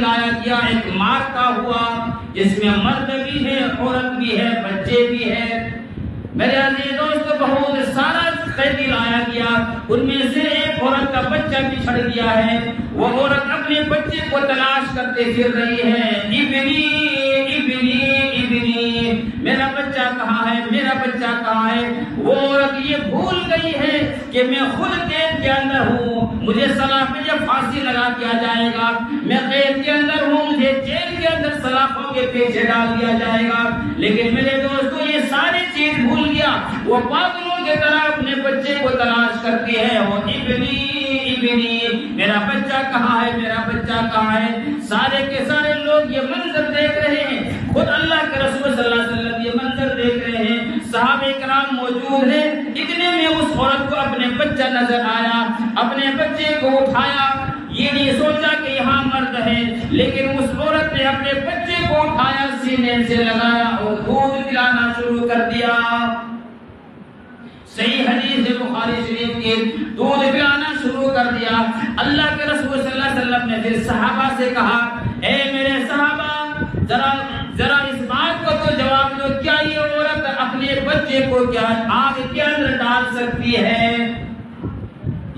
لایا گیا، ایک مارکا ہوا جس میں مرد بھی ہے، عورت بھی ہے، بچے بھی ہے۔ میرے عزیز دوستو بہت سارا قیدی لایا گیا، ان میں سے ایک عورت کا بچہ بچھڑ گیا ہے۔ وہ عورت اپنے بچے کو تلاش کرتے پھر رہی ہے، ابنی ابنی ابنی، میرا بچہ کہاں ہے، میرا بچہ کہاں ہے۔ وہ عورت یہ بھول گئی ہے کہ میں خود قید کے اندر ہوں، مجھے سلاخ جب پھانسی لگا دیا جائے گا، میں قید کے اندر ہوں، مجھے جیل کے اندر سلاخوں کے پیچھے ڈال دیا جائے گا۔ لیکن میرے دوستو یہ ساری چیز بھول گیا، وہ پاگلوں کی طرح اپنے بچے کو تلاش کرتی ہے، وہ ابنی ابنی، میرا بچہ کہاں ہے، میرا بچہ کہاں ہے۔ سارے کے سارے لوگ یہ منظر دیکھ رہے ہیں، خود اللہ کے رسول صلی اللہ علیہ وسلم یہ منظر دیکھ رہے ہیں، صحابہ کرام موجود ہیں۔ اتنے میں اس عورت کو اپنے بچہ نظر آیا، اپنے بچے کو اٹھایا، یہ نہیں سوچا کہ یہاں مرد ہے، لیکن اس عورت نے اپنے بچے کو اٹھایا، سینے سے لگایا اور دودھ پلانا شروع کر دیا۔ صحیح حدیث بخاری شریف کی، دودھ پلانا شروع کر دیا۔ اللہ کے رسول صلی اللہ علیہ وسلم نے پھر صحابہ سے کہا، اے میرے صحابہ، ذرا اس بات کو تو جواب دو، کیا یہ عورت اپنے بچے کو کیا آگ کے اندر ڈال سکتی ہے؟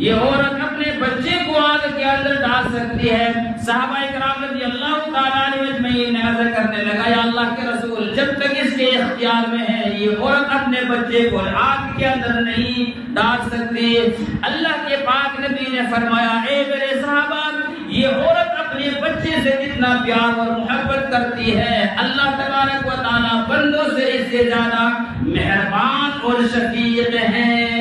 یہ عورت اپنے بچے کو آگ کے اندر ڈال سکتی ہے؟ صحابہ کرام رضی اللہ تعالیٰ عنہ اجمعین عرض کرنے لگا، یا اللہ کے رسول، جب تک اس کے اختیار میں ہے یہ عورت اپنے بچے کو آگ کے اندر نہیں ڈال سکتی۔ اللہ کے پاک نبی نے فرمایا، اے میرے صحابہ، یہ عورت اپنے بچے سے جتنا پیار اور محبت کرتی ہے، اللہ تبارک و تعالیٰ بندوں سے اس سے زیادہ مہربان اور شفیق ہے۔